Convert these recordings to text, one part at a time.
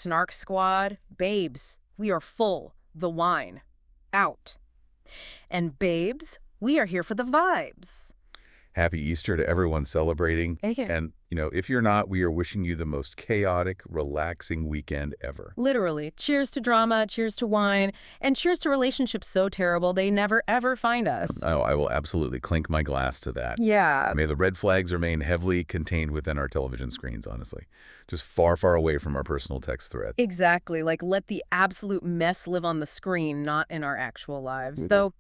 Snark squad, babes, we are full. The wine. Out. And babes, we are here for the vibes. Happy Easter to everyone celebrating. Thank you. And, if you're not, we are wishing you the most chaotic, relaxing weekend ever. Literally. Cheers to drama, cheers to wine, and cheers to relationships so terrible they never ever find us. Oh, I will absolutely clink my glass to that. Yeah. May the red flags remain heavily contained within our television screens, honestly. Just far, far away from our personal text thread. Exactly. Like, let the absolute mess live on the screen, not in our actual lives. Though,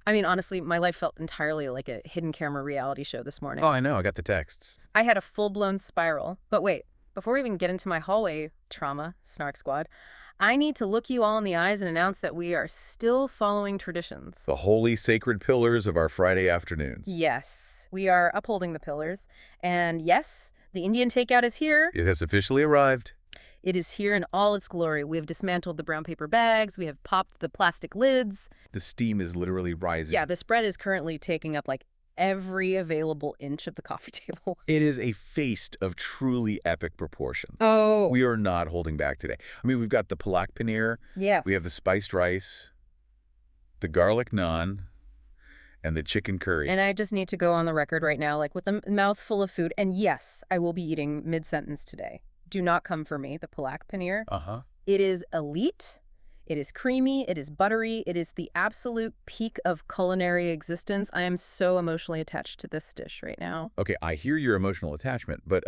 honestly, my life felt entirely like a hidden camera reality show this morning. Oh, I know. I got the texts. I had a full-blown spiral. But wait, before we even get into my hallway trauma, Snark Squad, I need to look you all in the eyes and announce that we are still following traditions. The holy, sacred pillars of our Friday afternoons. Yes, we are upholding the pillars. And yes, the Indian takeout is here. It has officially arrived. It is here in all its glory. We have dismantled the brown paper bags. We have popped the plastic lids. The steam is literally rising. Yeah, this bread is currently taking up like every available inch of the coffee table. It is a feast of truly epic proportion. Oh. We are not holding back today. We've got the palak paneer. Yes. We have the spiced rice, the garlic naan, and the chicken curry. And I just need to go on the record right now, like with a mouthful of food. And yes, I will be eating mid-sentence today. Do not come for me, the palak paneer. Uh-huh. It is elite. It is creamy. It is buttery. It is the absolute peak of culinary existence. I am so emotionally attached to this dish right now. Okay, I hear your emotional attachment, but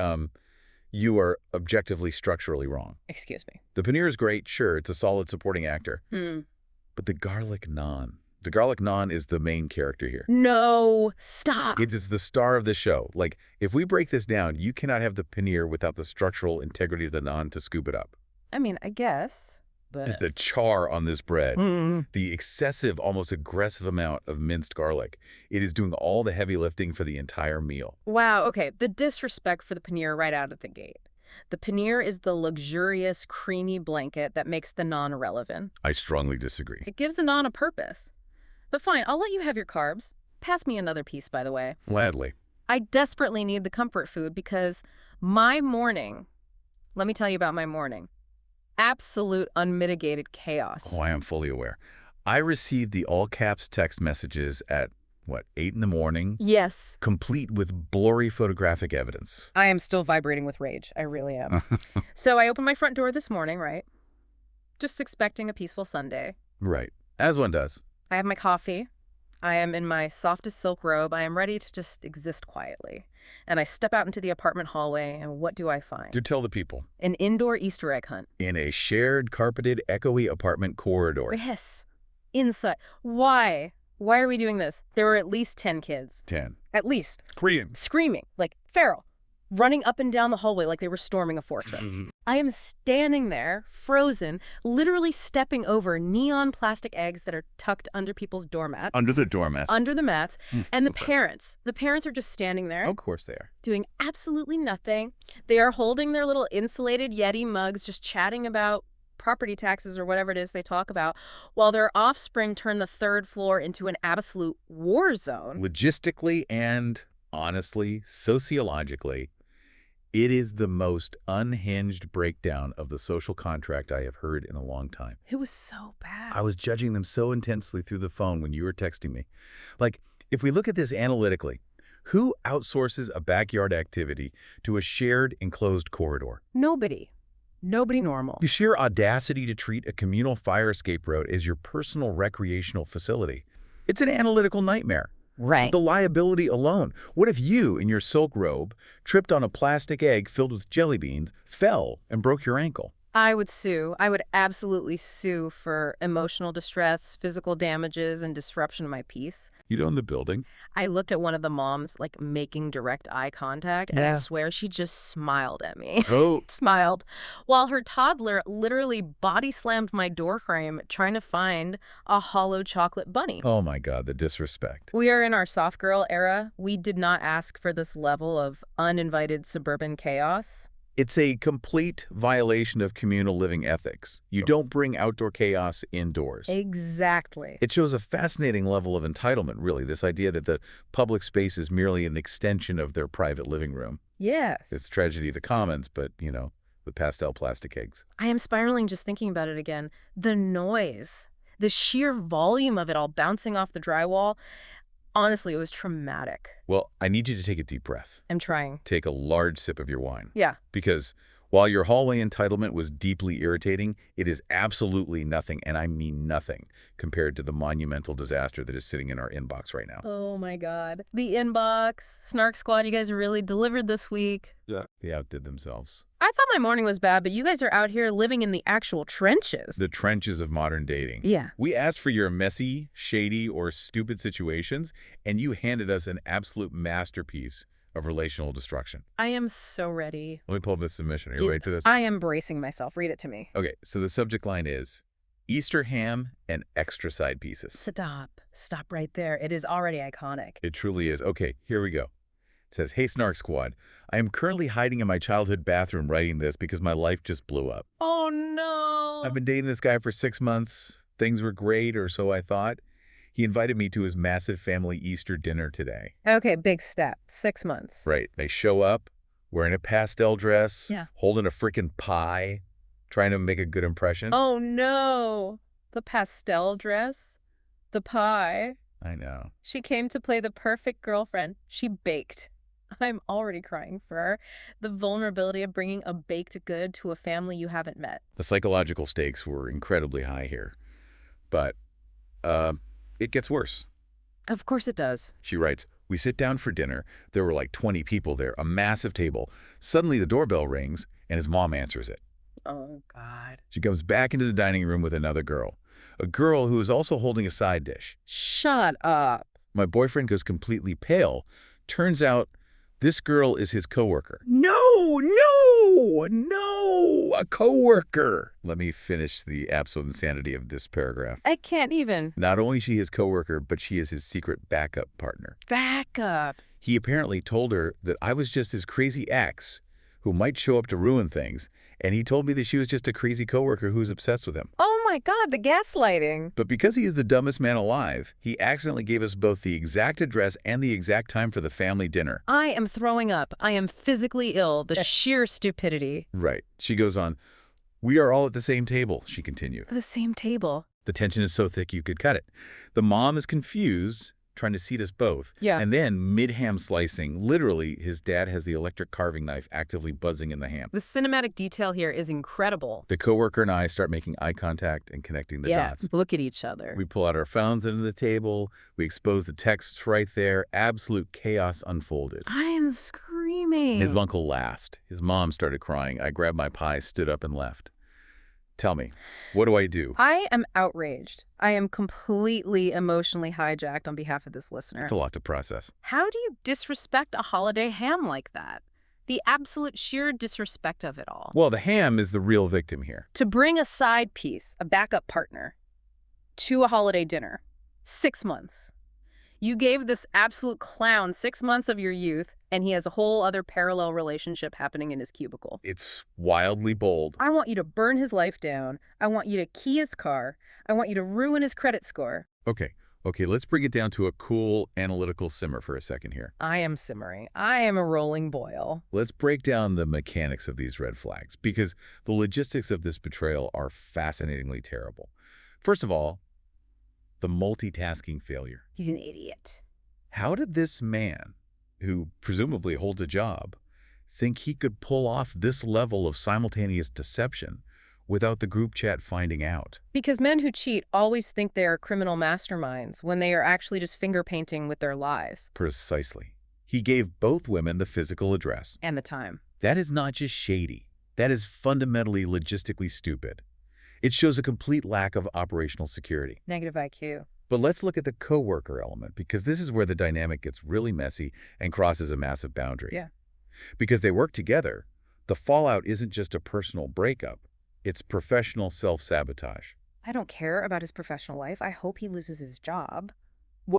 you are objectively structurally wrong. Excuse me. The paneer is great, sure. It's a solid supporting actor. But the garlic naan is the main character here. No, stop. It is the star of the show. Like, if we break this down, you cannot have the paneer without the structural integrity of the naan to scoop it up. I guess, but... The char on this bread, the excessive, almost aggressive amount of minced garlic, it is doing all the heavy lifting for the entire meal. Wow, okay, the disrespect for the paneer right out of the gate. The paneer is the luxurious, creamy blanket that makes the naan relevant. I strongly disagree. It gives the naan a purpose. But fine, I'll let you have your carbs. Pass me another piece, by the way. Gladly. I desperately need the comfort food because my morning, let me tell you about my morning. Absolute unmitigated chaos. Oh, I am fully aware. I received the all-caps text messages at, 8 in the morning? Yes. Complete with blurry photographic evidence. I am still vibrating with rage. I really am. So I opened my front door this morning, right? Just expecting a peaceful Sunday. Right. As one does. I have my coffee. I am in my softest silk robe. I am ready to just exist quietly. And I step out into the apartment hallway, and what do I find? Do tell the people. An indoor Easter egg hunt. In a shared, carpeted, echoey apartment corridor. Yes. Inside. Why? Why are we doing this? There were at least 10 kids. 10. At least. Screaming, like feral. Running up and down the hallway like they were storming a fortress. I am standing there, frozen, literally stepping over neon plastic eggs that are tucked under people's doormats. Under the doormats. Under the mats. And the parents are just standing there. Of course they are. Doing absolutely nothing. They are holding their little insulated Yeti mugs, just chatting about property taxes or whatever it is they talk about, while their offspring turn the third floor into an absolute war zone. Logistically and, honestly, sociologically, it is the most unhinged breakdown of the social contract I have heard in a long time. It was so bad. I was judging them so intensely through the phone when you were texting me. Like, if we look at this analytically, who outsources a backyard activity to a shared enclosed corridor? Nobody. Nobody normal. The sheer audacity to treat a communal fire escape road as your personal recreational facility. It's an analytical nightmare. Right. The liability alone. What if you, in your silk robe, tripped on a plastic egg filled with jelly beans, fell, and broke your ankle? I would sue. I would absolutely sue for emotional distress, physical damages, and disruption of my peace. You'd own the building. I looked at one of the moms, like, making direct eye contact, and I swear she just smiled at me. Oh. Smiled. While her toddler literally body slammed my doorframe trying to find a hollow chocolate bunny. Oh my God, the disrespect. We are in our soft girl era. We did not ask for this level of uninvited suburban chaos. It's a complete violation of communal living ethics. You don't bring outdoor chaos indoors. Exactly. It shows a fascinating level of entitlement, really, this idea that the public space is merely an extension of their private living room. Yes. It's tragedy of the commons, but, with with pastel plastic eggs. I am spiraling just thinking about it again. The noise, the sheer volume of it all bouncing off the drywall. Honestly, it was traumatic. Well, I need you to take a deep breath. I'm trying. Take a large sip of your wine. Yeah. Because while your hallway entitlement was deeply irritating, it is absolutely nothing, and I mean nothing, compared to the monumental disaster that is sitting in our inbox right now. Oh my God. The inbox. Snark Squad, you guys really delivered this week. Yeah. They outdid themselves. I thought my morning was bad, but you guys are out here living in the actual trenches. The trenches of modern dating. Yeah. We asked for your messy, shady, or stupid situations, and you handed us an absolute masterpiece of relational destruction. I am so ready. Let me pull up this submission. Are you ready for this? I am bracing myself. Read it to me. Okay, so the subject line is Easter ham and extra side pieces. Stop. Stop right there. It is already iconic. It truly is. Okay, here we go. It says, "Hey, Snark Squad. I am currently hiding in my childhood bathroom writing this because my life just blew up. Oh, no. I've been dating this guy for 6 months. Things were great, or so I thought. He invited me to his massive family Easter dinner today." Okay, big step. 6 months. Right. I show up wearing a pastel dress, Yeah. holding a freaking pie, trying to make a good impression. Oh, no. The pastel dress. The pie. I know. She came to play the perfect girlfriend. She baked. I'm already crying for her. The vulnerability of bringing a baked good to a family you haven't met. The psychological stakes were incredibly high here. But it gets worse. Of course it does. She writes, "We sit down for dinner. There were like 20 people there, a massive table. Suddenly the doorbell rings, and his mom answers it. Oh, God. She comes back into the dining room with another girl, a girl who is also holding a side dish. Shut up. My boyfriend goes completely pale. Turns out this girl is his coworker." No, a coworker. Let me finish the absolute insanity of this paragraph. I can't even. Not only is she his coworker, but she is his secret backup partner. Back up. He apparently told her that I was just his crazy ex who might show up to ruin things, and he told me that she was just a crazy coworker who's obsessed with him. Oh my God, the gaslighting. But because he is the dumbest man alive, he accidentally gave us both the exact address and the exact time for the family dinner. I am throwing up. I am physically ill. The sheer stupidity. Right. She goes on, "We are all at the same table," she continued. The same table. The tension is so thick you could cut it. The mom is confused, trying to seat us both. Yeah. And then, mid-ham slicing, literally, his dad has the electric carving knife actively buzzing in the ham. The cinematic detail here is incredible. The coworker and I start making eye contact and connecting the dots. Look at each other. We pull out our phones into the table. We expose the texts right there. Absolute chaos unfolded. I am screaming. His uncle laughed. His mom started crying. I grabbed my pie, stood up, and left. Tell me, what do I do? I am outraged. I am completely emotionally hijacked on behalf of this listener. It's a lot to process. How do you disrespect a holiday ham like that? The absolute sheer disrespect of it all. Well, the ham is the real victim here. To bring a side piece, a backup partner, to a holiday dinner. 6 months. You gave this absolute clown 6 months of your youth, and he has a whole other parallel relationship happening in his cubicle. It's wildly bold. I want you to burn his life down. I want you to key his car. I want you to ruin his credit score. Okay, let's bring it down to a cool, analytical simmer for a second here. I am simmering. I am a rolling boil. Let's break down the mechanics of these red flags, because the logistics of this betrayal are fascinatingly terrible. First of all, the multitasking failure. He's an idiot. How did this man, who presumably holds a job, think he could pull off this level of simultaneous deception without the group chat finding out? Because men who cheat always think they are criminal masterminds when they are actually just finger painting with their lies. Precisely. He gave both women the physical address. And the time. That is not just shady. That is fundamentally logistically stupid. It shows a complete lack of operational security. Negative IQ. But let's look at the coworker element, because this is where the dynamic gets really messy and crosses a massive boundary. Yeah. Because they work together, the fallout isn't just a personal breakup. It's professional self-sabotage. I don't care about his professional life. I hope he loses his job.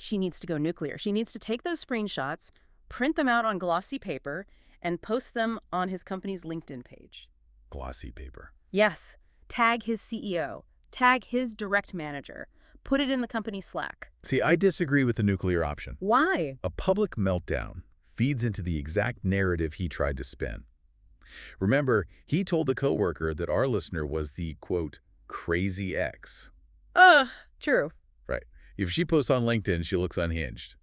She needs to go nuclear. She needs to take those screenshots, print them out on glossy paper, and post them on his company's LinkedIn page. Glossy paper. Yes. Tag his CEO. Tag his direct manager. Put it in the company Slack. See, I disagree with the nuclear option. Why? A public meltdown feeds into the exact narrative he tried to spin. Remember, he told the coworker that our listener was the, quote, crazy ex. Ugh, true. Right. If she posts on LinkedIn, she looks unhinged.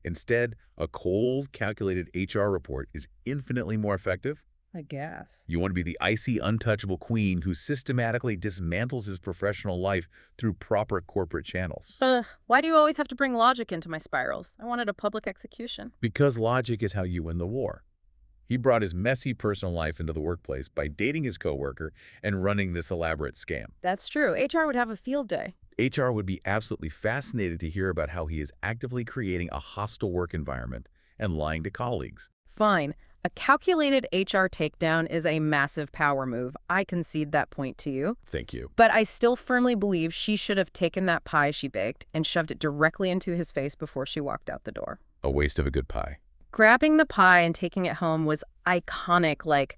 Instead, a cold, calculated HR report is infinitely more effective. I guess. You want to be the icy, untouchable queen who systematically dismantles his professional life through proper corporate channels. Why do you always have to bring logic into my spirals? I wanted a public execution. Because logic is how you win the war. He brought his messy personal life into the workplace by dating his coworker and running this elaborate scam. That's true. HR would have a field day. HR would be absolutely fascinated to hear about how he is actively creating a hostile work environment and lying to colleagues. Fine. A calculated HR takedown is a massive power move. I concede that point to you. Thank you. But I still firmly believe she should have taken that pie she baked and shoved it directly into his face before she walked out the door. A waste of a good pie. Grabbing the pie and taking it home was iconic, like,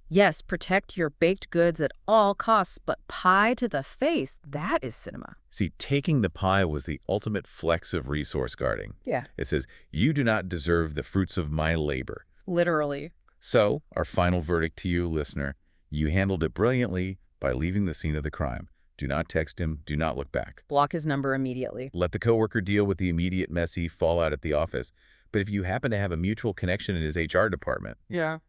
yes, protect your baked goods at all costs, but pie to the face, that is cinema. See, taking the pie was the ultimate flex of resource guarding. Yeah. It says, you do not deserve the fruits of my labor. Literally. So, our final verdict to you, listener, you handled it brilliantly by leaving the scene of the crime. Do not text him. Do not look back. Block his number immediately. Let the coworker deal with the immediate messy fallout at the office. But if you happen to have a mutual connection in his HR department,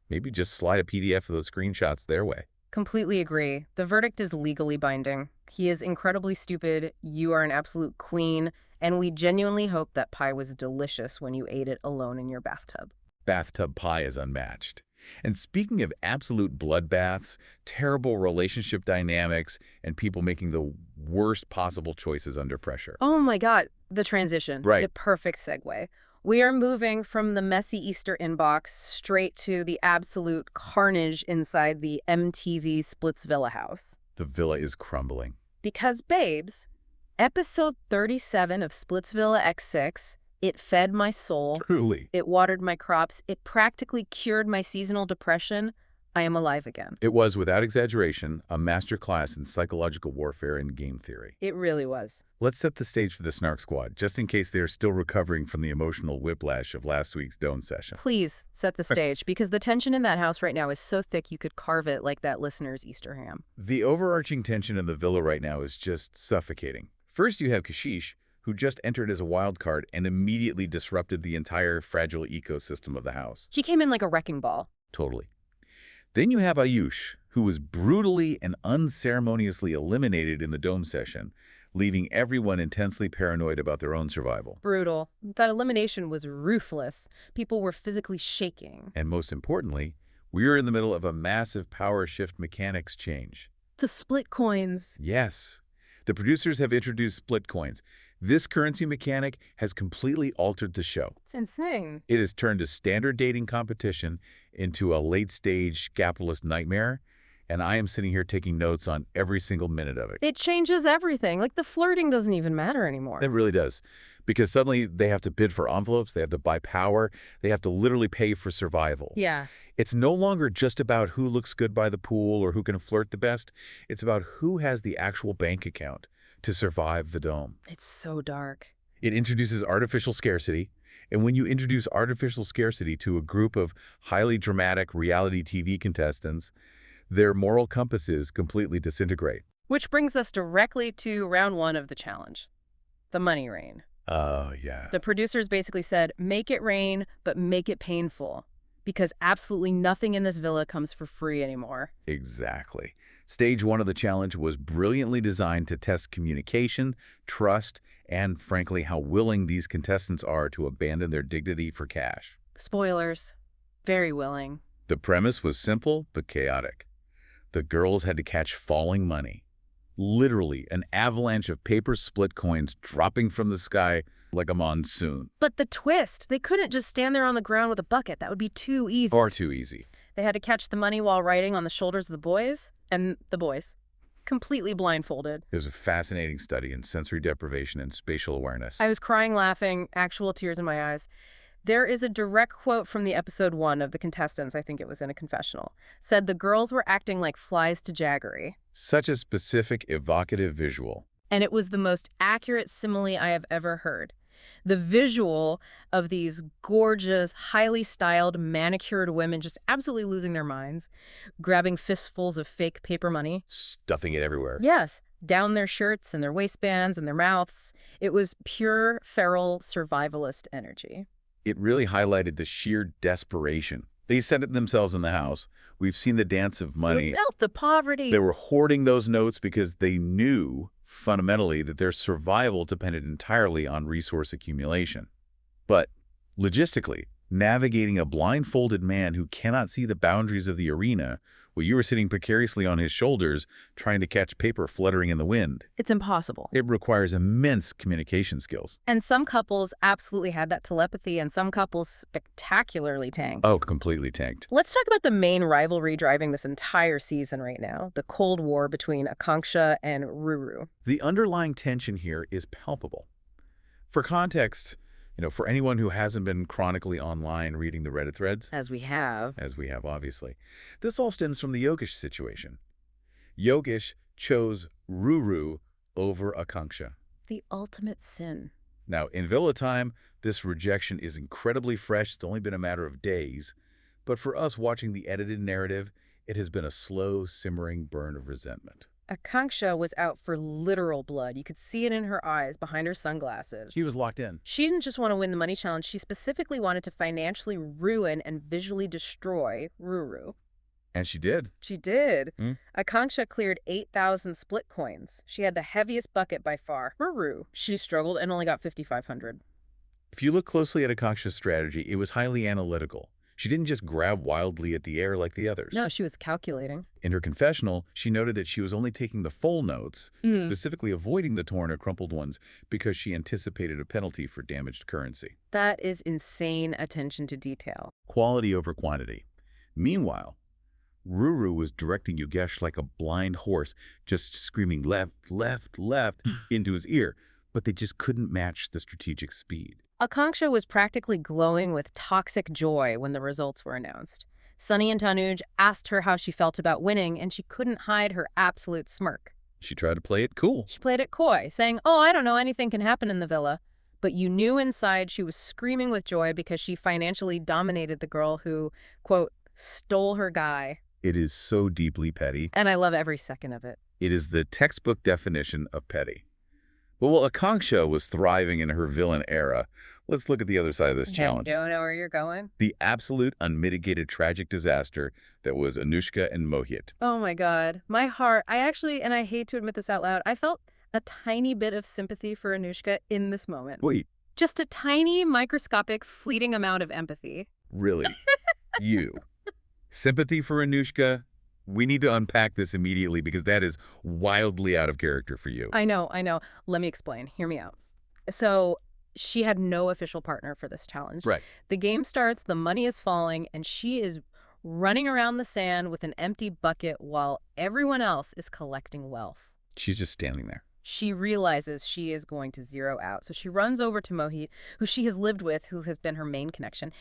maybe just slide a PDF of those screenshots their way. Completely agree. The verdict is legally binding. He is incredibly stupid. You are an absolute queen. And we genuinely hope that pie was delicious when you ate it alone in your bathtub. Bathtub pie is unmatched. And speaking of absolute bloodbaths, terrible relationship dynamics, and people making the worst possible choices under pressure. Oh my God, the transition. Right. The perfect segue. We are moving from the messy Easter inbox straight to the absolute carnage inside the MTV Splitsvilla house. The villa is crumbling. Because, babes, episode 37 of Splitsvilla X6, it fed my soul. Truly. It watered my crops. It practically cured my seasonal depression. I am alive again. It was, without exaggeration, a masterclass in psychological warfare and game theory. It really was. Let's set the stage for the Snark Squad, just in case they are still recovering from the emotional whiplash of last week's Dome session. Please set the stage, because the tension in that house right now is so thick you could carve it like that listener's Easter ham. The overarching tension in the villa right now is just suffocating. First, you have Kashish, who just entered as a wild card and immediately disrupted the entire fragile ecosystem of the house. She came in like a wrecking ball. Totally. Then you have Ayush, who was brutally and unceremoniously eliminated in the Dome session, leaving everyone intensely paranoid about their own survival. Brutal. That elimination was ruthless. People were physically shaking. And most importantly, we are in the middle of a massive power shift mechanics change. The Splitcoins. Yes. The producers have introduced Splitcoins. This currency mechanic has completely altered the show. It's insane. It has turned a standard dating competition into a late-stage capitalist nightmare, and I am sitting here taking notes on every single minute of it. It changes everything. Like, the flirting doesn't even matter anymore. It really does, because suddenly they have to bid for envelopes, they have to buy power, they have to literally pay for survival. Yeah. It's no longer just about who looks good by the pool or who can flirt the best. It's about who has the actual bank account to survive the Dome. It's so dark. It introduces artificial scarcity. And when you introduce artificial scarcity to a group of highly dramatic reality TV contestants, their moral compasses completely disintegrate. Which brings us directly to round one of the challenge. The money rain. Oh, yeah. The producers basically said, make it rain, but make it painful. Because absolutely nothing in this villa comes for free anymore. Exactly. Stage one of the challenge was brilliantly designed to test communication, trust, and, frankly, how willing these contestants are to abandon their dignity for cash. Spoilers. Very willing. The premise was simple but chaotic. The girls had to catch falling money. Literally, an avalanche of paper Splitcoins dropping from the sky like a monsoon. But the twist, they couldn't just stand there on the ground with a bucket. That would be too easy. Far too easy. They had to catch the money while riding on the shoulders of the boys. And the boys. Completely blindfolded. There's a fascinating study in sensory deprivation and spatial awareness. I was crying, laughing, actual tears in my eyes. There is a direct quote from the episode 1 of the contestants, I think it was in a confessional, said the girls were acting like flies to jaggery. Such a specific, evocative visual. And it was the most accurate simile I have ever heard. The visual of these gorgeous, highly styled, manicured women just absolutely losing their minds, grabbing fistfuls of fake paper money. Stuffing it everywhere. Yes, down their shirts and their waistbands and their mouths. It was pure feral survivalist energy. It really highlighted the sheer desperation. They said it themselves in the house. We've seen the dance of money. They felt the poverty. They were hoarding those notes because they knew, fundamentally, that their survival depended entirely on resource accumulation. But, logistically, navigating a blindfolded man who cannot see the boundaries of the arena, while you were sitting precariously on his shoulders, trying to catch paper fluttering in the wind. It's impossible. It requires immense communication skills. And some couples absolutely had that telepathy, and some couples spectacularly tanked. Oh, completely tanked. Let's talk about the main rivalry driving this entire season right now, the Cold War between Akanksha and Ruru. The underlying tension here is palpable. For context, for anyone who hasn't been chronically online reading the Reddit threads, As we have, obviously, this all stems from the Yogesh situation. Yogesh chose Ruru over Akanksha. the ultimate sin. Now, in Villa time, this rejection is incredibly fresh. It's only been a matter of days. But for us watching the edited narrative, it has been a slow, simmering burn of resentment. Akanksha was out for literal blood. You could see it in her eyes, behind her sunglasses. He was locked in. She didn't just want to win the money challenge. She specifically wanted to financially ruin and visually destroy Ruru. And she did. She did. Hmm? Akanksha cleared 8,000 Splitcoins. She had the heaviest bucket by far. Ruru, she struggled and only got 5,500. If you look closely at Akanksha's strategy, it was highly analytical. She didn't just grab wildly at the air like the others. No, she was calculating. In her confessional, she noted that she was only taking the full notes, specifically avoiding the torn or crumpled ones, because she anticipated a penalty for damaged currency. That is insane attention to detail. Quality over quantity. Meanwhile, Ruru was directing Yogesh like a blind horse, just screaming left, left, left into his ear, but they just couldn't match the strategic speed. Akanksha was practically glowing with toxic joy when the results were announced. Sunny and Tanuj asked her how she felt about winning, and she couldn't hide her absolute smirk. She tried to play it cool. She played it coy, saying, "Oh, I don't know, anything can happen in the villa." But you knew inside she was screaming with joy because she financially dominated the girl who, quote, stole her guy. It is so deeply petty. And I love every second of it. It is the textbook definition of petty. But while Akanksha was thriving in her villain era, let's look at the other side of this challenge. I don't know where you're going. The absolute unmitigated tragic disaster that was Anushka and Mohit. Oh my God. My heart, I actually, and I hate to admit this out loud, I felt a tiny bit of sympathy for Anushka in this moment. Wait, Just a tiny, microscopic, fleeting amount of empathy. really? You? Sympathy for Anushka? We need to unpack this immediately because that is wildly out of character for you. I know. Let me explain. Hear me out. So she had no official partner for this challenge. Right. The game starts, the money is falling, and she is running around the sand with an empty bucket while everyone else is collecting wealth. She's just standing there. She realizes she is going to zero out. So she runs over to Mohit, who she has lived with, who has been her main connection,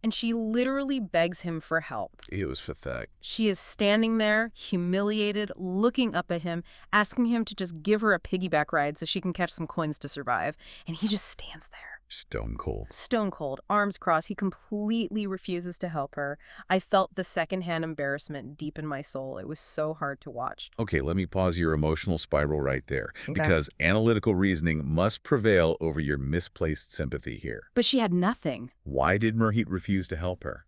and she literally begs him for help. It was pathetic. She is standing there, humiliated, looking up at him, asking him to just give her a piggyback ride so she can catch some coins to survive. And he just stands there. Stone cold. Stone cold, arms crossed. He completely refuses to help her. I felt the secondhand embarrassment deep in my soul. It was so hard to watch. Okay, let me pause your emotional spiral right there. Okay. Because analytical reasoning must prevail over your misplaced sympathy here. But she had nothing. Why did Mohit refuse to help her?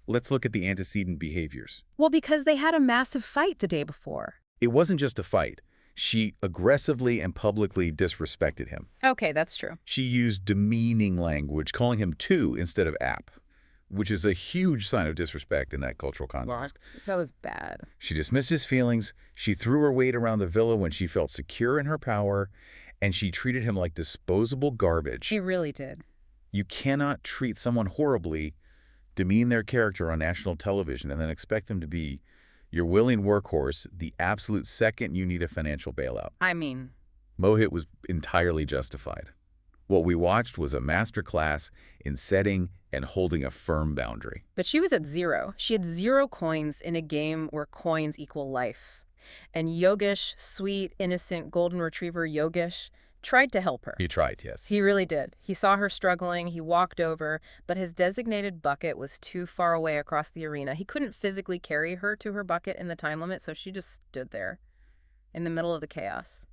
Let's look at the antecedent behaviors. Well, because they had a massive fight the day before. It wasn't just a fight. She aggressively and publicly disrespected him. Okay, that's true. She used demeaning language, calling him tu instead of ap, which is a huge sign of disrespect in that cultural context. That was bad. She dismissed his feelings, she threw her weight around the villa when she felt secure in her power, and she treated him like disposable garbage. She really did. You cannot treat someone horribly, demean their character on national television, and then expect them to be your willing workhorse the absolute second you need a financial bailout. I mean, Mohit was entirely justified. What we watched was a masterclass in setting and holding a firm boundary. but she was at zero. She had 0 coins in a game where coins equal life. And Yogesh, sweet, innocent golden retriever Yogesh, tried to help her. He tried, yes. He really did. He saw her struggling, he walked over, but his designated bucket was too far away across the arena. He couldn't physically carry her to her bucket in the time limit, so she just stood there in the middle of the chaos,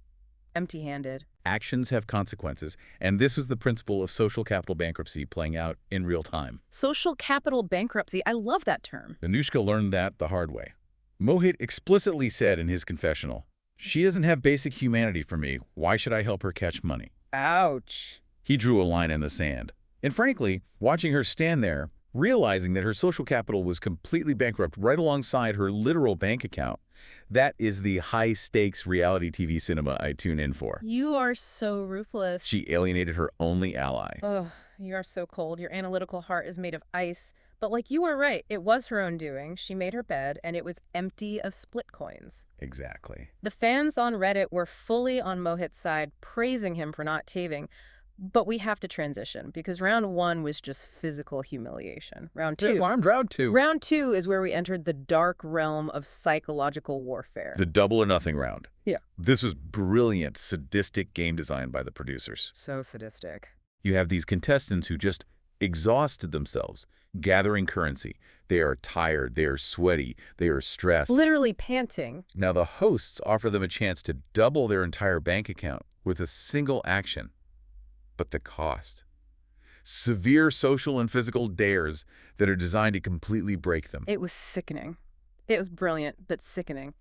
empty-handed. Actions have consequences, and this was the principle of social capital bankruptcy playing out in real time. Social capital bankruptcy, I love that term. Anushka learned that the hard way. Mohit explicitly said in his confessional, "She doesn't have basic humanity for me. Why should I help her catch money?" Ouch. He drew a line in the sand. And frankly, watching her stand there, realizing that her social capital was completely bankrupt right alongside her literal bank account, that is the high-stakes reality TV cinema I tune in for. You are so ruthless. She alienated her only ally. Ugh, you are so cold. Your analytical heart is made of ice. But like you were right, it was her own doing. She made her bed, and it was empty of Splitcoins. Exactly. The fans on Reddit were fully on Mohit's side, praising him for not caving. But we have to transition, because round one was just physical humiliation. Round two. Round two. Round two is where we entered the dark realm of psychological warfare. The double or nothing round. Yeah. This was brilliant, sadistic game design by the producers. So sadistic. You have these contestants who just exhausted themselves, gathering currency. They are tired, they are sweaty, they are stressed. Literally panting. Now the hosts offer them a chance to double their entire bank account with a single action. But the cost. Severe social and physical dares that are designed to completely break them. It was sickening. It was brilliant, but sickening.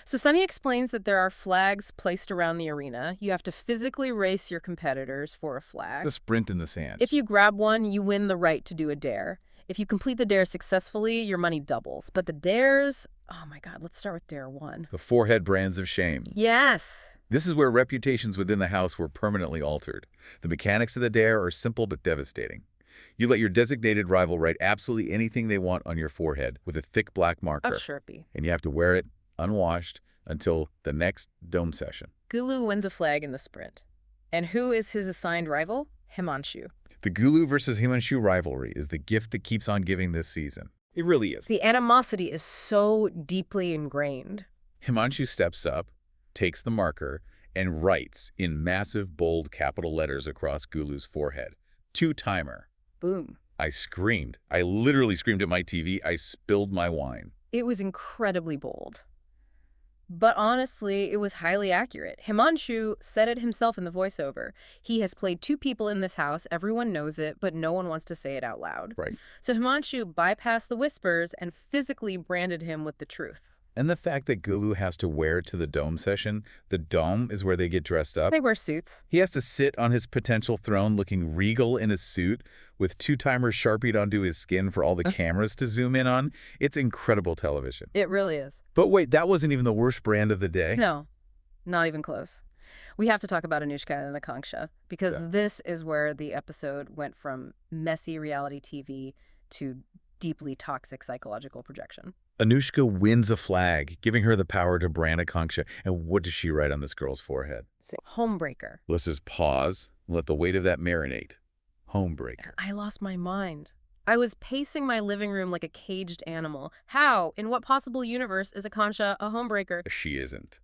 So Sunny explains that there are flags placed around the arena. You have to physically race your competitors for a flag. The sprint in the sand. If you grab one, you win the right to do a dare. If you complete the dare successfully, your money doubles. But the dares, oh my God, let's start with dare one. The forehead brands of shame. Yes. This is where reputations within the house were permanently altered. The mechanics of the dare are simple but devastating. You let your designated rival write absolutely anything they want on your forehead with a thick black marker. A Sharpie. And you have to wear it unwashed until the next dome session. Gulu wins a flag in the sprint. And who is his assigned rival? Himanshu. The Gulu versus Himanshu rivalry is the gift that keeps on giving this season. It really is. The animosity is so deeply ingrained. Himanshu steps up, takes the marker, and writes in massive, bold capital letters across Gulu's forehead, "Two-timer." Boom. I screamed. I literally screamed at my TV. I spilled my wine. It was incredibly bold. But honestly, it was highly accurate. Himanshu said it himself in the voiceover. He has played two people in this house, everyone knows it, but no one wants to say it out loud. Right. So Himanshu bypassed the whispers and physically branded him with the truth. And the fact that Gulu has to wear it to the dome session, the dome is where they get dressed up. They wear suits. He has to sit on his potential throne looking regal in a suit with two-timers sharpied onto his skin for all the cameras to zoom in on. It's incredible television. It really is. But wait, that wasn't even the worst brand of the day. No, not even close. We have to talk about Anushka and Akanksha, because this is where the episode went from messy reality TV to deeply toxic psychological projection. Anushka wins a flag, giving her the power to brand Akanksha. And what does she write on this girl's forehead? Homebreaker. Let's just pause and let the weight of that marinate. Homebreaker. I lost my mind. I was pacing my living room like a caged animal. How, in what possible universe, is Akanksha a homebreaker? She isn't.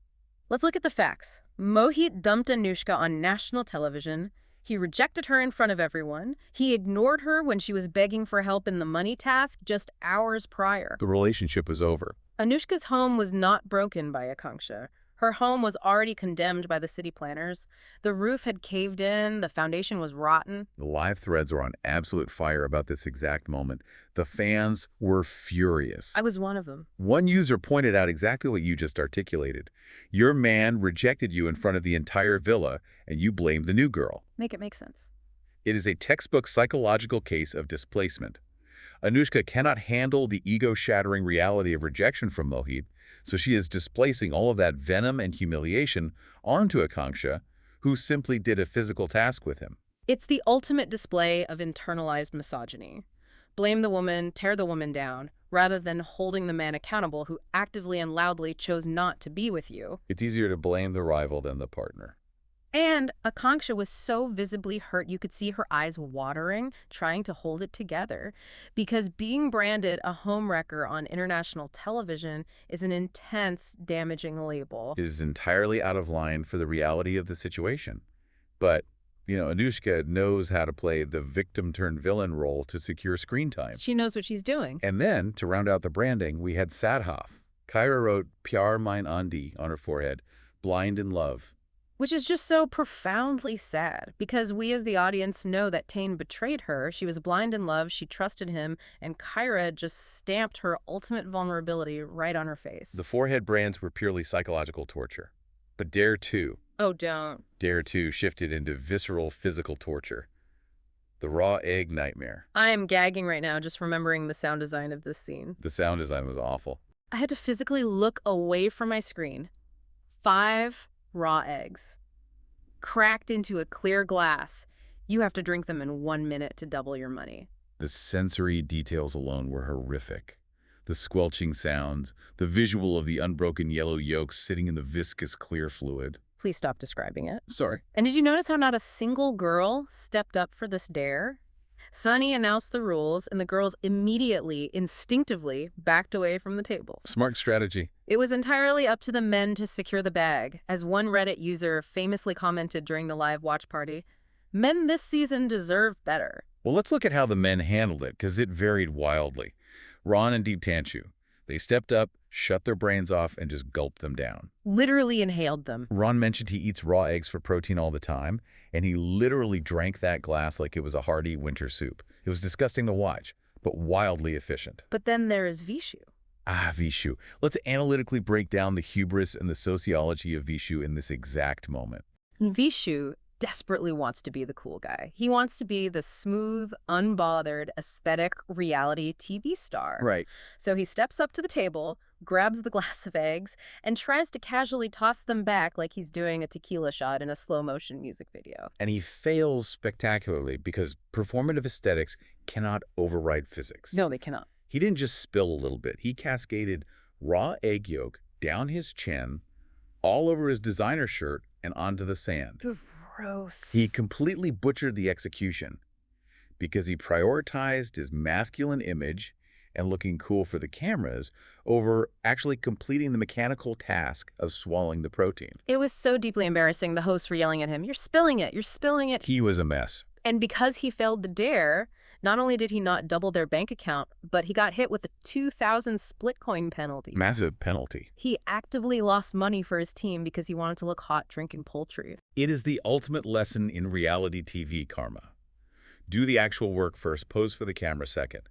Let's look at the facts. Mohit dumped Anushka on national television. He rejected her in front of everyone. He ignored her when she was begging for help in the money task just hours prior. The relationship was over. Anushka's home was not broken by Akanksha. Her home was already condemned by the city planners. The roof had caved in, the foundation was rotten. The live threads were on absolute fire about this exact moment. The fans were furious. I was one of them. One user pointed out exactly what you just articulated. Your man rejected you in front of the entire villa, and you blamed the new girl. Make it make sense. It is a textbook psychological case of displacement. Anushka cannot handle the ego-shattering reality of rejection from Mohit, so she is displacing all of that venom and humiliation onto Akanksha, who simply did a physical task with him. It's the ultimate display of internalized misogyny. Blame the woman, tear the woman down, rather than holding the man accountable who actively and loudly chose not to be with you. It's easier to blame the rival than the partner. And Akanksha was so visibly hurt you could see her eyes watering, trying to hold it together. Because being branded a homewrecker on international television is an intense, damaging label. It is entirely out of line for the reality of the situation. But, Anushka knows how to play the victim-turned-villain role to secure screen time. She knows what she's doing. And then, to round out the branding, we had Sadhoff. Kyra wrote Pyar Mein Andi on her forehead, blind in love. Which is just so profoundly sad, because we as the audience know that Tane betrayed her, she was blind in love, she trusted him, and Kyra just stamped her ultimate vulnerability right on her face. The forehead brands were purely psychological torture. But Dare 2. Oh, don't. Dare 2 shifted into visceral physical torture. The raw egg nightmare. I am gagging right now just remembering the sound design of this scene. The sound design was awful. I had to physically look away from my screen. 5 raw eggs, cracked into a clear glass. You have to drink them in 1 minute to double your money. The sensory details alone were horrific. The squelching sounds, the visual of the unbroken yellow yolks sitting in the viscous clear fluid. Please stop describing it. Sorry. And did you notice how not a single girl stepped up for this dare? Sunny announced the rules, and the girls immediately, instinctively, backed away from the table. Smart strategy. It was entirely up to the men to secure the bag. As one Reddit user famously commented during the live watch party, men this season deserve better. Well, let's look at how the men handled it, because it varied wildly. Ron and Deep Tanshu, they stepped up, shut their brains off, and just gulped them down. Literally inhaled them. Ron mentioned he eats raw eggs for protein all the time, and he literally drank that glass like it was a hearty winter soup. It was disgusting to watch, but wildly efficient. But then there is Vishu. Vishu. Let's analytically break down the hubris and the sociology of Vishu in this exact moment. Vishu desperately wants to be the cool guy. He wants to be the smooth, unbothered, aesthetic reality TV star. Right. So he steps up to the table, grabs the glass of eggs, and tries to casually toss them back like he's doing a tequila shot in a slow-motion music video. And he fails spectacularly because performative aesthetics cannot override physics. No, they cannot. He didn't just spill a little bit. He cascaded raw egg yolk down his chin, all over his designer shirt, and onto the sand. Gross. He completely butchered the execution because he prioritized his masculine image and looking cool for the cameras over actually completing the mechanical task of swallowing the protein. It was so deeply embarrassing. The hosts were yelling at him, "You're spilling it, you're spilling it." He was a mess. And because he failed the dare, not only did he not double their bank account, but he got hit with a 2,000 Splitcoin penalty. Massive penalty. He actively lost money for his team because he wanted to look hot drinking poultry. It is the ultimate lesson in reality TV karma. Do the actual work first, pose for the camera second.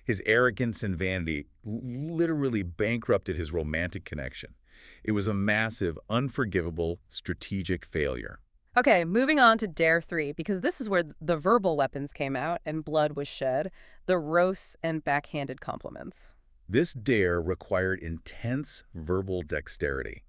His arrogance and vanity literally bankrupted his romantic connection. It was a massive, unforgivable, strategic failure. Okay, moving on to Dare 3, because this is where the verbal weapons came out and blood was shed, the roasts and backhanded compliments. This dare required intense verbal dexterity.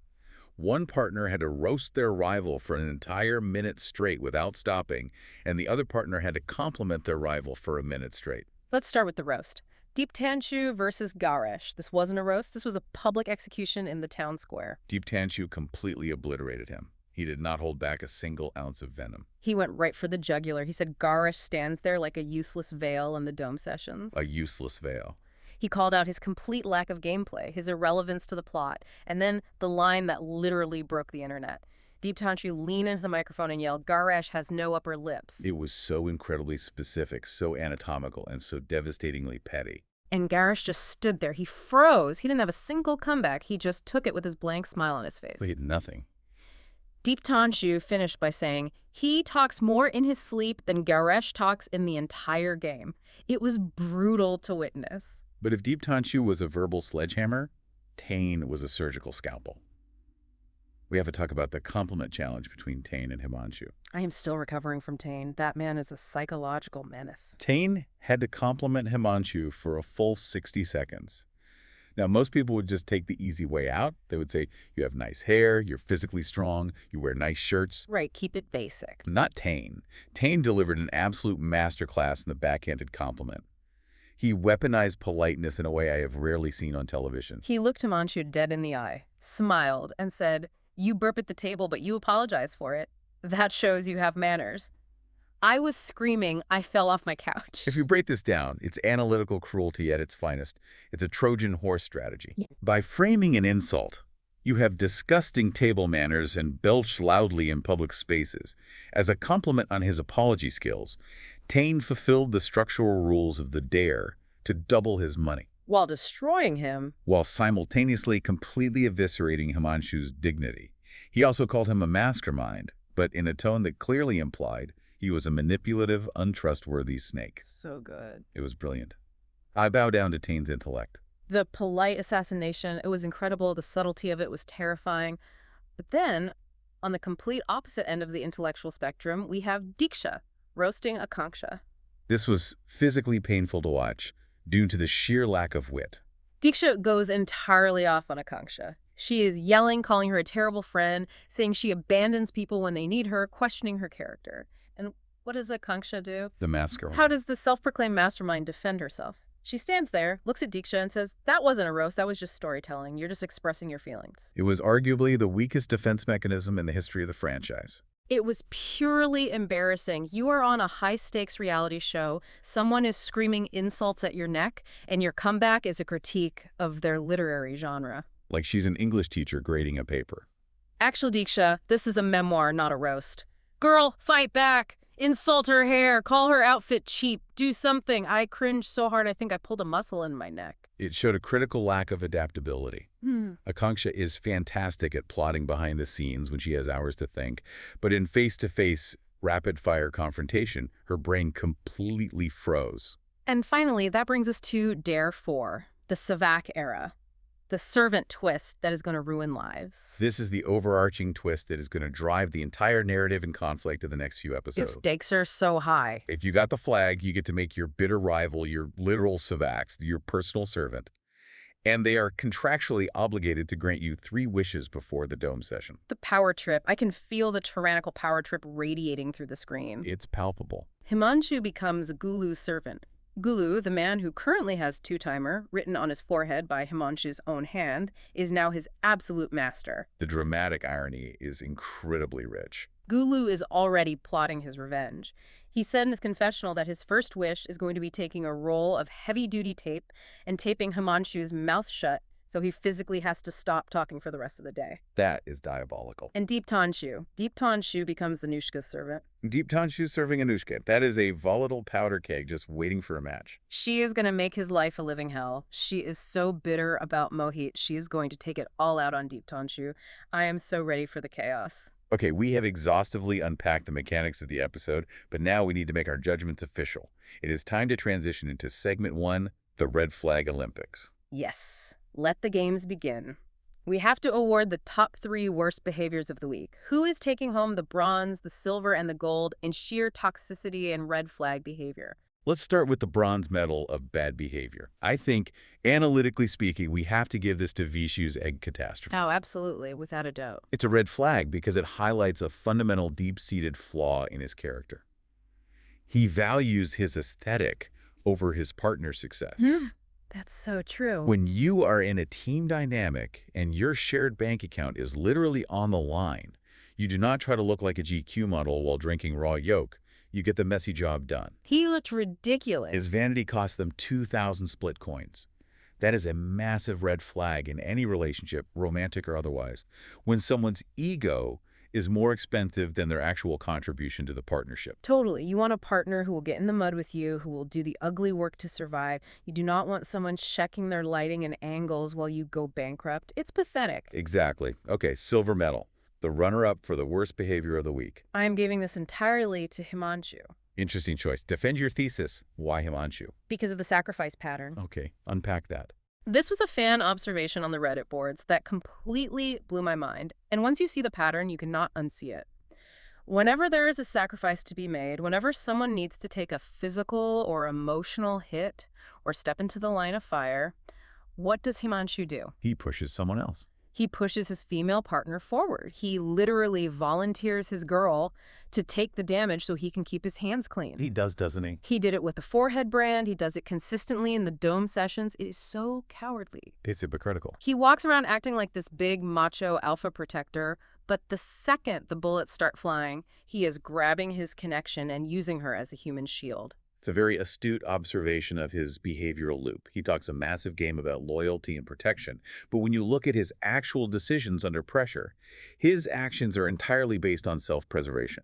One partner had to roast their rival for an entire minute straight without stopping, and the other partner had to compliment their rival for a minute straight. Let's start with the roast. Deep Tanshu versus Garesh. This wasn't a roast, this was a public execution in the town square. Deep Tanshu completely obliterated him. He did not hold back a single ounce of venom. He went right for the jugular. He said Garesh stands there like a useless veil in the dome sessions. A useless veil. He called out his complete lack of gameplay, his irrelevance to the plot, and then the line that literally broke the internet. Deep Tanshu leaned into the microphone and yelled, "Garesh has no upper lips." It was so incredibly specific, so anatomical, and so devastatingly petty. And Garesh just stood there. He froze. He didn't have a single comeback. He just took it with his blank smile on his face. Wait, nothing. Deep Tanshu finished by saying, "He talks more in his sleep than Garesh talks in the entire game." It was brutal to witness. But if Deep Tanshu was a verbal sledgehammer, Tane was a surgical scalpel. We have to talk about the compliment challenge between Tane and Himanshu. I am still recovering from Tane. That man is a psychological menace. Tane had to compliment Himanshu for a full 60 seconds. Now, most people would just take the easy way out. They would say, you have nice hair, you're physically strong, you wear nice shirts. Right, keep it basic. Not Tane. Tane delivered an absolute masterclass in the backhanded compliment. He weaponized politeness in a way I have rarely seen on television. He looked Himanshu dead in the eye, smiled, and said, "You burp at the table, but you apologize for it. That shows you have manners." I was screaming. I fell off my couch. If you break this down, it's analytical cruelty at its finest. It's a Trojan horse strategy. Yeah. By framing an insult, You have disgusting table manners and belch loudly in public spaces. As a compliment on his apology skills, Tane fulfilled the structural rules of the dare to double his money, While destroying him. while simultaneously completely eviscerating Himanshu's dignity. He also called him a mastermind, but in a tone that clearly implied he was a manipulative, untrustworthy snake. So good. It was brilliant. I bow down to Tane's intellect. The polite assassination, it was incredible. The subtlety of it was terrifying. But then, on the complete opposite end of the intellectual spectrum, we have Diksha roasting Akanksha. This was physically painful to watch, due to the sheer lack of wit. Diksha goes entirely off on Akanksha. She is yelling, calling her a terrible friend, saying she abandons people when they need her, questioning her character. And what does Akanksha do? The masquerade. How does the self-proclaimed mastermind defend herself? She stands there, looks at Diksha, and says, "That wasn't a roast, that was just storytelling. You're just expressing your feelings." It was arguably the weakest defense mechanism in the history of the franchise. It was purely embarrassing. You are on a high-stakes reality show, someone is screaming insults at your neck, and your comeback is a critique of their literary genre. Like she's an English teacher grading a paper. Actually, Diksha, this is a memoir, not a roast. Girl, fight back! Insult her hair, call her outfit cheap, do something. I cringed so hard I think I pulled a muscle in my neck. It showed a critical lack of adaptability. Akanksha is fantastic at plotting behind the scenes when she has hours to think, but in face-to-face, rapid-fire confrontation, her brain completely froze. And finally, that brings us to Dare 4, the Sevak era. The servant twist that is going to ruin lives. This is the overarching twist that is going to drive the entire narrative and conflict of the next few The episodes. stakes are so high. If you got the flag, you get to make your bitter rival your literal Sevaks, your personal servant. And they are contractually obligated to grant you 3 wishes before the dome session. The power trip. I can feel the tyrannical power trip radiating through the screen. It's palpable. Himanshu becomes Gulu's servant. Gulu, the man who currently has two-timer, written on his forehead by Himanshu's own hand, is now his absolute master. The dramatic irony is incredibly rich. Gulu is already plotting his revenge. He said in his confessional that his first wish is going to be taking a roll of heavy-duty tape and taping Himanshu's mouth shut so he physically has to stop talking for the rest of the day. That is diabolical. And Deep Tanshu becomes Anushka's servant. Deep Tanshu serving Anushka. That is a volatile powder keg just waiting for a match. She is going to make his life a living hell. She is so bitter about Mohit. She is going to take it all out on Deep Tanshu. I am so ready for the chaos. Okay, we have exhaustively unpacked the mechanics of the episode, but now we need to make our judgments official. It is time to transition into segment 1, the Red Flag Olympics. Yes, let the games begin. We have to award the top 3 worst behaviors of the week. Who is taking home the bronze, the silver, and the gold in sheer toxicity and red flag behavior? Let's start with the bronze medal of bad behavior. I think, analytically speaking, we have to give this to Vishu's egg catastrophe. Oh, absolutely, without a doubt. It's a red flag because it highlights a fundamental deep-seated flaw in his character. He values his aesthetic over his partner's success. That's so true. When you are in a team dynamic and your shared bank account is literally on the line, you do not try to look like a GQ model while drinking raw yolk. You get the messy job done. He looked ridiculous. His vanity cost them 2,000 Splitcoins. That is a massive red flag in any relationship, romantic or otherwise, when someone's ego is more expensive than their actual contribution to the partnership. Totally. You want a partner who will get in the mud with you, who will do the ugly work to survive. You do not want someone checking their lighting and angles while you go bankrupt. It's pathetic. Exactly. Okay, silver medal. The runner-up for the worst behavior of the week. I am giving this entirely to Himanshu. Interesting choice. Defend your thesis. Why Himanshu? Because of the sacrifice pattern. Okay, unpack that. This was a fan observation on the Reddit boards that completely blew my mind. And once you see the pattern, you cannot unsee it. Whenever there is a sacrifice to be made, whenever someone needs to take a physical or emotional hit or step into the line of fire, what does Himanshu do? He pushes someone else. He pushes his female partner forward. He literally volunteers his girl to take the damage so he can keep his hands clean. He does, doesn't he? He did it with the forehead brand. He does it consistently in the dome sessions. It is so cowardly. It's hypocritical. He walks around acting like this big macho alpha protector, but the second the bullets start flying, he is grabbing his connection and using her as a human shield. It's a very astute observation of his behavioral loop. He talks a massive game about loyalty and protection, but when you look at his actual decisions under pressure, his actions are entirely based on self-preservation.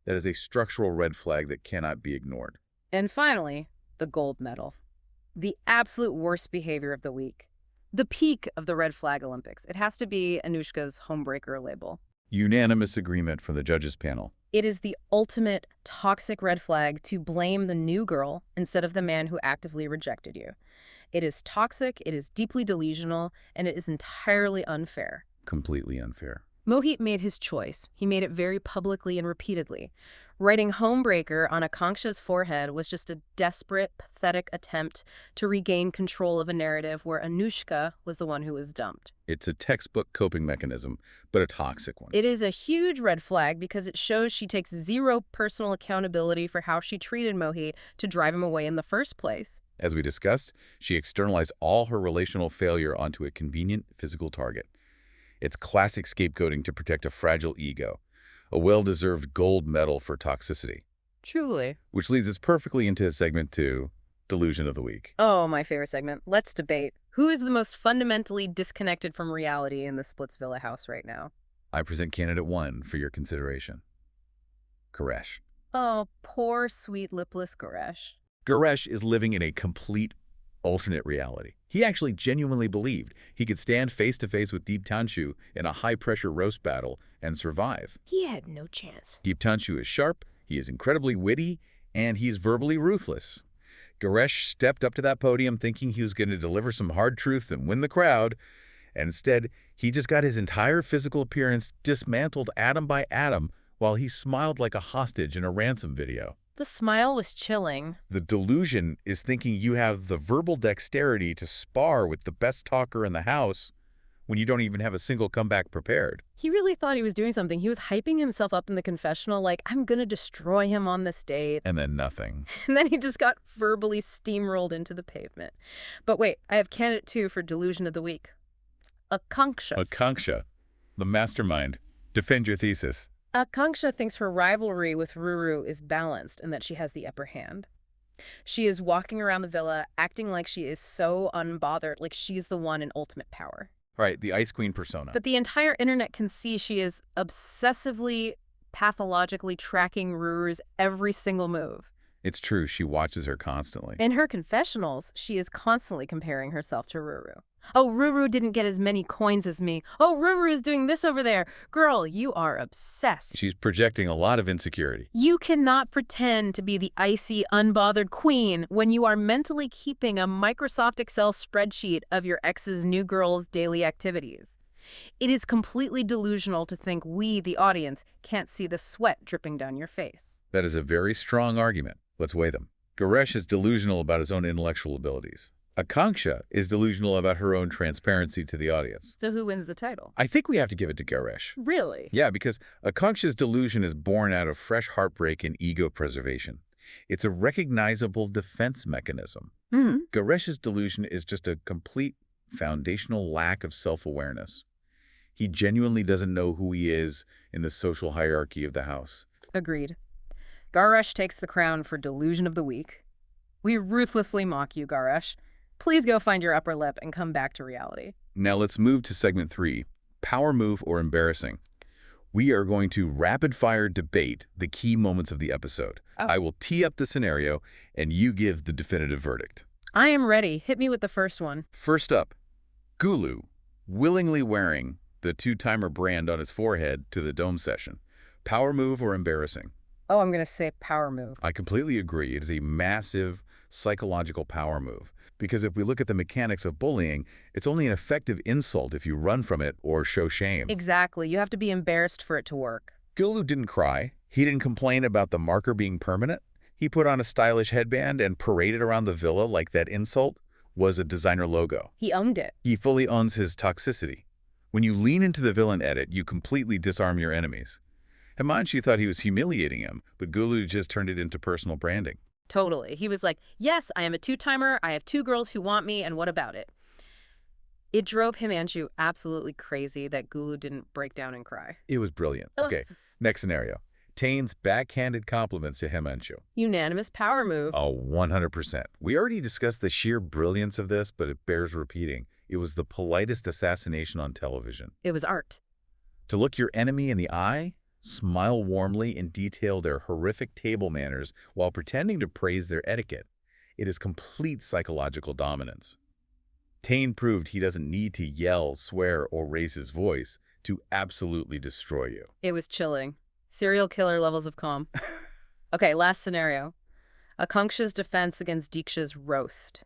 That is a structural red flag that cannot be ignored. And finally, the gold medal. The absolute worst behavior of the week. The peak of the red flag Olympics. It has to be Anushka's homebreaker label. Unanimous agreement from the judges panel. It is the ultimate toxic red flag to blame the new girl instead of the man who actively rejected you. It is toxic, it is deeply delusional, and it is entirely unfair. Completely unfair. Mohit made his choice. He made it very publicly and repeatedly. Writing homebreaker on Akanksha's forehead was just a desperate, pathetic attempt to regain control of a narrative where Anushka was the one who was dumped. It's a textbook coping mechanism, but a toxic one. It is a huge red flag because it shows she takes zero personal accountability for how she treated Mohit to drive him away in the first place. As we discussed, she externalized all her relational failure onto a convenient physical target. It's classic scapegoating to protect a fragile ego, a well-deserved gold medal for toxicity. Truly. Which leads us perfectly into segment 2, Delusion of the Week. Oh, my favorite segment. Let's debate. Who is the most fundamentally disconnected from reality in the Splitsvilla house right now? I present candidate 1 for your consideration. Goresh. Oh, poor, sweet, lipless Goresh. Goresh is living in a complete alternate reality. He actually genuinely believed he could stand face-to-face with Deep Tanshu in a high-pressure roast battle and survive. He had no chance. Deep Tanshu is sharp, he is incredibly witty, and he's verbally ruthless. Goresh stepped up to that podium thinking he was going to deliver some hard truths and win the crowd, and instead, he just got his entire physical appearance dismantled atom by atom while he smiled like a hostage in a ransom video. The smile was chilling. The delusion is thinking you have the verbal dexterity to spar with the best talker in the house when you don't even have a single comeback prepared. He really thought he was doing something. He was hyping himself up in the confessional like, I'm gonna destroy him on this date. And then nothing. And then he just got verbally steamrolled into the pavement. But wait, I have candidate 2 for Delusion of the Week. Akanksha. Akanksha, the mastermind. Defend your thesis. Akanksha thinks her rivalry with Ruru is balanced and that she has the upper hand. She is walking around the villa, acting like she is so unbothered, like she's the one in ultimate power. Right, the Ice Queen persona. But the entire internet can see she is obsessively, pathologically tracking Ruru's every single move. It's true, she watches her constantly. In her confessionals, she is constantly comparing herself to Ruru. Oh, Ruru didn't get as many coins as me. Oh, Ruru is doing this over there. Girl, you are obsessed. She's projecting a lot of insecurity. You cannot pretend to be the icy, unbothered queen when you are mentally keeping a Microsoft Excel spreadsheet of your ex's new girl's daily activities. It is completely delusional to think we, the audience, can't see the sweat dripping down your face. That is a very strong argument. Let's weigh them. Goresh is delusional about his own intellectual abilities. Akanksha is delusional about her own transparency to the audience. So who wins the title? I think we have to give it to Goresh. Really? Yeah, because Akanksha's delusion is born out of fresh heartbreak and ego preservation. It's a recognizable defense mechanism. Goresh's delusion is just a complete foundational lack of self-awareness. He genuinely doesn't know who he is in the social hierarchy of the house. Agreed. Goresh takes the crown for Delusion of the Week. We ruthlessly mock you, Goresh. Please go find your upper lip and come back to reality. Now let's move to segment 3, power move or embarrassing. We are going to rapid-fire debate the key moments of the episode. Oh. I will tee up the scenario, and you give the definitive verdict. I am ready. Hit me with the first one. First up, Gulu, willingly wearing the two-timer brand on his forehead to the dome session. Power move or embarrassing? Oh, I'm going to say power move. I completely agree. It is a massive psychological power move. Because if we look at the mechanics of bullying, it's only an effective insult if you run from it or show shame. Exactly. You have to be embarrassed for it to work. Gulu didn't cry. He didn't complain about the marker being permanent. He put on a stylish headband and paraded around the villa like that insult was a designer logo. He owned it. He fully owns his toxicity. When you lean into the villain edit, you completely disarm your enemies. Himanshu thought he was humiliating him, but Gulu just turned it into personal branding. Totally. He was like, yes, I am a two-timer. I have 2 girls who want me, and what about it? It drove Himanshu absolutely crazy that Gulu didn't break down and cry. It was brilliant. Ugh. Okay, next scenario. Tane's backhanded compliments to Himanshu. Unanimous power move. Oh, 100%. We already discussed the sheer brilliance of this, but it bears repeating. It was the politest assassination on television. It was art. To look your enemy in the eye, smile warmly, and detail their horrific table manners while pretending to praise their etiquette. It is complete psychological dominance. Tane proved he doesn't need to yell, swear, or raise his voice to absolutely destroy you. It was chilling. Serial killer levels of calm. Okay, last scenario. Akanksha's defense against Diksha's roast.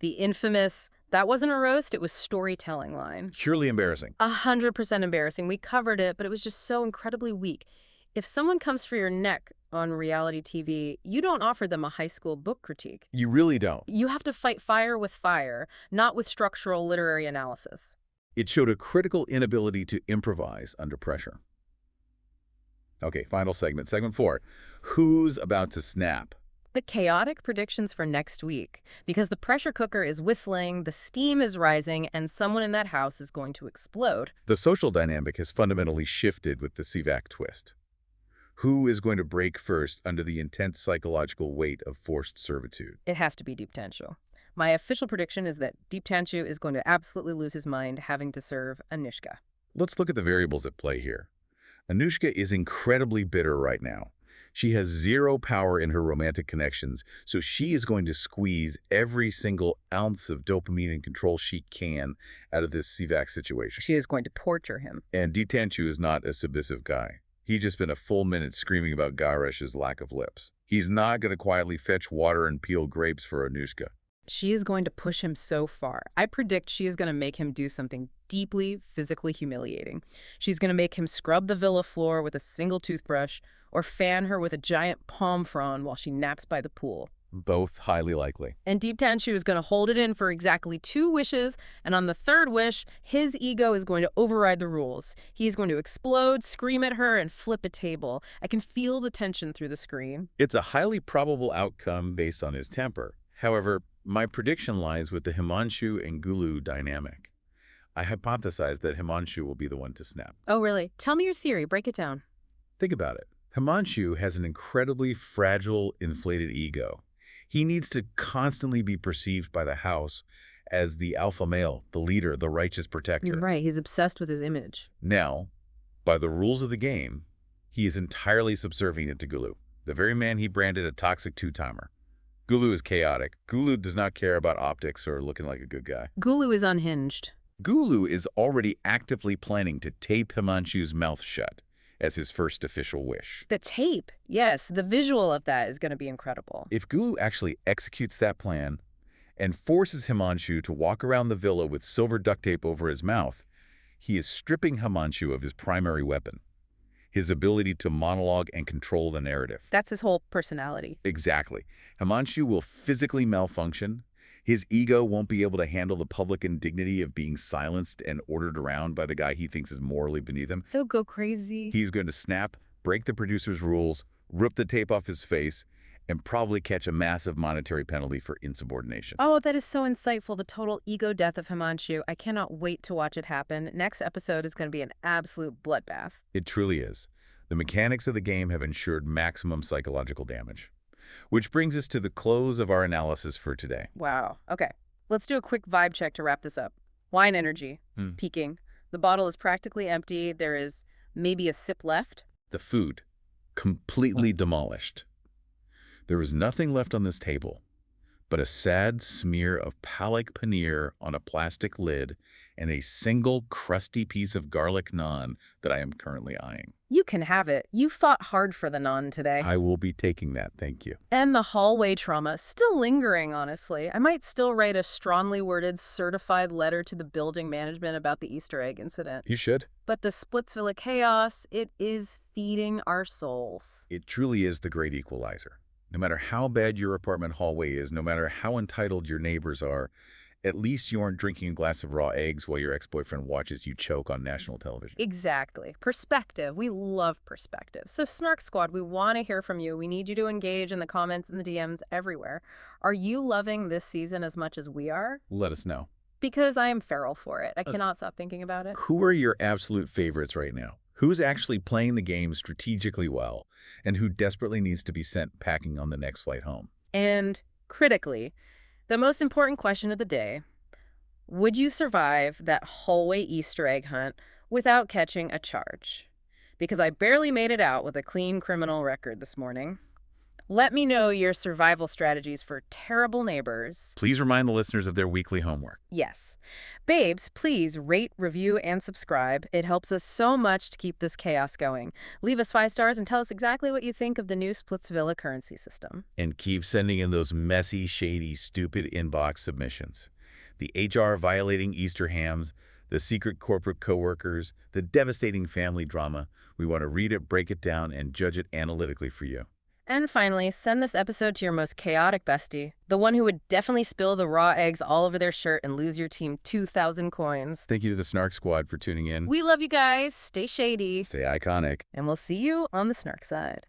The infamous, that wasn't a roast, it was storytelling line. Purely embarrassing. 100% embarrassing. We covered it, but it was just so incredibly weak. If someone comes for your neck on reality TV, you don't offer them a high school book critique. You really don't. You have to fight fire with fire, not with structural literary analysis. It showed a critical inability to improvise under pressure. Okay, final segment. Segment 4. Who's about to snap? The chaotic predictions for next week, because the pressure cooker is whistling, the steam is rising, and someone in that house is going to explode. The social dynamic has fundamentally shifted with the Sevak twist. Who is going to break first under the intense psychological weight of forced servitude? It has to be Deeptanshu. My official prediction is that Deeptanshu is going to absolutely lose his mind having to serve Anushka. Let's look at the variables at play here. Anushka is incredibly bitter right now. She has zero power in her romantic connections, so she is going to squeeze every single ounce of dopamine and control she can out of this Sevak situation. She is going to torture him. And Deeptanshu is not a submissive guy. He just spent a full minute screaming about Garesh's lack of lips. He's not going to quietly fetch water and peel grapes for Anushka. She is going to push him so far. I predict she is going to make him do something deeply physically humiliating. She's going to make him scrub the villa floor with a single toothbrush or fan her with a giant palm frond while she naps by the pool. Both highly likely. And Deeptanshu is going to hold it in for exactly 2 wishes, and on the 3rd wish, his ego is going to override the rules. He's going to explode, scream at her, and flip a table. I can feel the tension through the screen. It's a highly probable outcome based on his temper. However, my prediction lies with the Himanshu and Gulu dynamic. I hypothesize that Himanshu will be the one to snap. Oh, really? Tell me your theory. Break it down. Think about it. Himanshu has an incredibly fragile, inflated ego. He needs to constantly be perceived by the house as the alpha male, the leader, the righteous protector. You're right. He's obsessed with his image. Now, by the rules of the game, he is entirely subservient to Gulu, the very man he branded a toxic two-timer. Gulu is chaotic. Gulu does not care about optics or looking like a good guy. Gulu is unhinged. Gulu is already actively planning to tape Himanshu's mouth shut as his first official wish. The tape. Yes, the visual of that is going to be incredible. If Gulu actually executes that plan and forces Himanshu to walk around the villa with silver duct tape over his mouth, he is stripping Himanshu of his primary weapon, his ability to monologue and control the narrative. That's his whole personality. Exactly. Himanshu will physically malfunction. His ego won't be able to handle the public indignity of being silenced and ordered around by the guy he thinks is morally beneath him. He'll go crazy. He's going to snap, break the producer's rules, rip the tape off his face, and probably catch a massive monetary penalty for insubordination. Oh, that is so insightful. The total ego death of Himanshu. I cannot wait to watch it happen. Next episode is going to be an absolute bloodbath. It truly is. The mechanics of the game have ensured maximum psychological damage. Which brings us to the close of our analysis for today. Wow. Okay. Let's do a quick vibe check to wrap this up. Wine energy. Peaking. The bottle is practically empty. There is maybe a sip left. The food. Completely demolished. There is nothing left on this table but a sad smear of palak paneer on a plastic lid and a single crusty piece of garlic naan that I am currently eyeing. You can have it. You fought hard for the naan today. I will be taking that, thank you. And the hallway trauma, still lingering, honestly. I might still write a strongly worded, certified letter to the building management about the Easter egg incident. You should. But the Splitsvilla chaos, it is feeding our souls. It truly is the great equalizer. No matter how bad your apartment hallway is, no matter how entitled your neighbors are, at least you aren't drinking a glass of raw eggs while your ex-boyfriend watches you choke on national television. Exactly. Perspective. We love perspective. So Snark Squad, we want to hear from you. We need you to engage in the comments and the DMs everywhere. Are you loving this season as much as we are? Let us know. Because I am feral for it. I cannot stop thinking about it. Who are your absolute favorites right now? Who's actually playing the game strategically well, and who desperately needs to be sent packing on the next flight home? And critically, the most important question of the day: would you survive that hallway Easter egg hunt without catching a charge? Because I barely made it out with a clean criminal record this morning. Let me know your survival strategies for terrible neighbors. Please remind the listeners of their weekly homework. Yes. Babes, please rate, review, and subscribe. It helps us so much to keep this chaos going. Leave us 5 stars and tell us exactly what you think of the new Splitsvilla currency system. And keep sending in those messy, shady, stupid inbox submissions. The HR violating Easter hams, the secret corporate coworkers, the devastating family drama. We want to read it, break it down, and judge it analytically for you. And finally, send this episode to your most chaotic bestie, the one who would definitely spill the raw eggs all over their shirt and lose your team 2,000 coins. Thank you to the Snark Squad for tuning in. We love you guys. Stay shady. Stay iconic. And we'll see you on the Snark side.